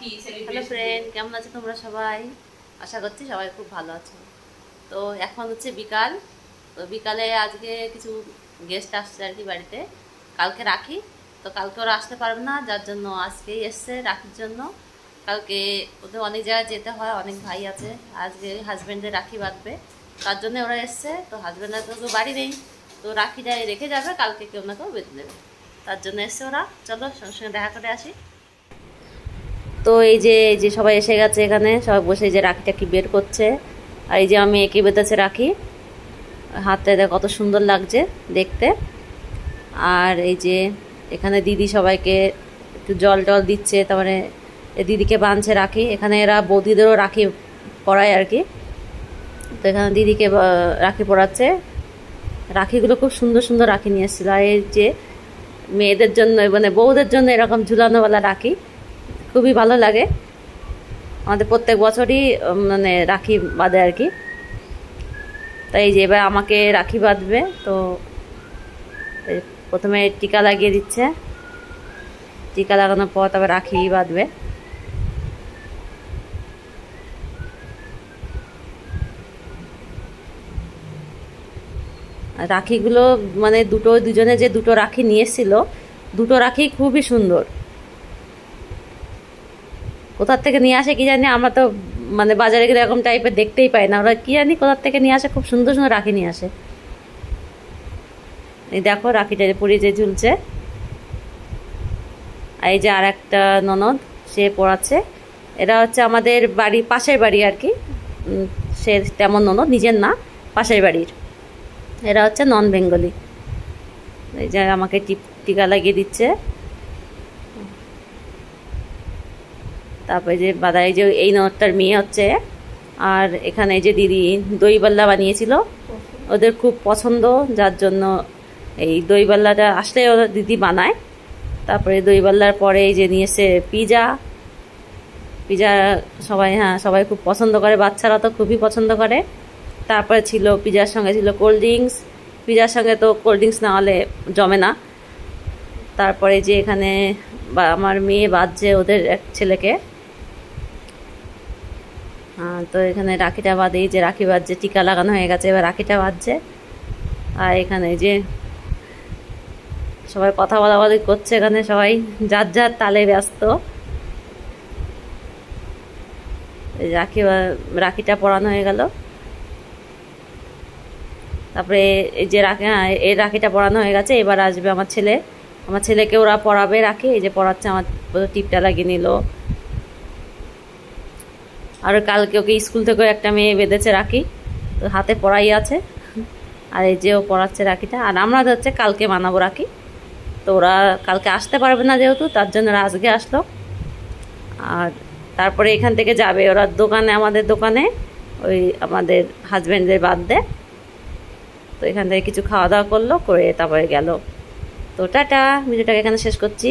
Hello friend, কেমন আছো তোমরা সবাই? আশা করছি সবাই খুব ভালো আছো। তো এখন হচ্ছে বিকাল। তো বিকালে আজকে কিছু গেস্ট আসছে আর কি বাড়িতে। কালকে রাখি, তো কালকে ওরা আসতে পারবে না, যার জন্য আজকেই এসছে রাখির জন্য। কালকে ওদের অনেক জায়গায় যেতে হয়, অনেক ভাই আছে। আজকে হাজব্যান্ডের রাখি বাঁধবে, তার জন্য ওরা এসছে। তো হাজব্যান্ডের তো বাড়ি নেই, তো রাখিটা রেখে যাবে, কালকে কেউ না কেউ বেঁধে দেবে, তার জন্য এসছে ওরা। চলো সঙ্গে সঙ্গে দেখা করে আসি। তো এই যে সবাই এসে গেছে, এখানে সবাই বসে যে রাখিটা কি বের করছে। আর এই যে আমি এঁকে বেঁধেছে রাখি, হাতে কত সুন্দর লাগছে দেখতে। আর এই যে এখানে দিদি সবাইকে একটু জল টল দিচ্ছে, তারপরে দিদিকে বাঁধছে রাখি। এখানে এরা বৌদিদেরও রাখি পরায় আর কি। তো এখানে দিদিকে রাখি পরাচ্ছে। রাখিগুলো খুব সুন্দর সুন্দর রাখি নিয়ে এসেছিল। আর এই যে মেয়েদের জন্য মানে বউদের জন্য এরকম ঝুলানোওয়ালা রাখি খুবই ভালো লাগে। আমাদের প্রত্যেক বছরই মানে রাখি বাঁধে আর কি। তাই যে এবার আমাকে রাখি বাঁধবে। তো প্রথমে টিকা লাগিয়ে দিচ্ছে, টিকা লাগানোর পর তারপর রাখি বাঁধবে। রাখিগুলো মানে দুজনে যে দুটো রাখি নিয়ে এসেছিল, দুটো রাখি খুবই সুন্দর। কোথার থেকে নিয়ে আসে কি জানি, আমরা তো মানে বাজারে গেলে এরকম টাইপের দেখতেই পাই না। ওরা কি জানি কোথার থেকে নিয়ে আসে, খুব সুন্দর সুন্দর রাখি নিয়ে আসে। এই দেখো রাখিটা পরে যে ঝুলছে। আর এই যে আর একটা ননদ, সে পড়াচ্ছে। এরা হচ্ছে আমাদের বাড়ি, পাশের বাড়ি আর কি। সে তেমন ননদ, নিজের না, পাশের বাড়ির। এরা হচ্ছে নন বেঙ্গলি। এই যে আমাকে টিকা লাগিয়ে দিচ্ছে। তারপরে যে বাদাই যে এই ননদটার মেয়ে হচ্ছে। আর এখানে যে দিদি দইবাল্লা বানিয়েছিল, ওদের খুব পছন্দ, যার জন্য এই দইবাল্লাটা আসলে ওরা দিদি বানায়। তারপরে দইবাল্লার পরে এই যে নিয়েছে পিজা। পিজা সবাই খুব পছন্দ করে, বাচ্চারা তো খুবই পছন্দ করে। তারপরে ছিল পিজার সঙ্গে ছিল কোল্ড ড্রিঙ্কস। পিজার সঙ্গে তো কোল্ড ড্রিঙ্কস না হলে জমে না। তারপরে যে এখানে আমার মেয়ে বাঁধছে ওদের এক ছেলেকে। তো এখানে রাখিটা বাঁধে, যে রাখি বাঁধছে, টিকা লাগানো হয়ে গেছে, এবার রাখিটা বাঁধছে। আর এখানে যে সবাই কথা বলাবলি করছে, এখানে সবাই যার যার তালে ব্যস্ত। রাখিটা পরানো হয়ে গেল। তারপরে এই যে এই রাখিটা পরানো হয়ে গেছে, এবার আসবে আমার ছেলে। আমার ছেলেকে ওরা পরাবে রাখি। এই যে পরাচ্ছে, আমার টিপটা লাগিয়ে নিল। আর কালকে ওকে স্কুল থেকে একটা মেয়ে বেঁধেছে রাখি, তো হাতে পরাই আছে। আর এই যে ও পরাচ্ছে রাখিটা। আর আমরা হচ্ছে কালকে বানাবো রাখি। তো ওরা কালকে আসতে পারবে না যেহেতু, তার জন্য ওরা আজকে আসলো। আর তারপরে এখান থেকে যাবে ওরা দোকানে, আমাদের দোকানে, ওই আমাদের হাজব্যান্ডের বার্থডে। তো এখান থেকে কিছু খাওয়া দাওয়া করলো, করে তারপরে গেল। তো টাটা, ভিডিওটাকে এখানে শেষ করছি।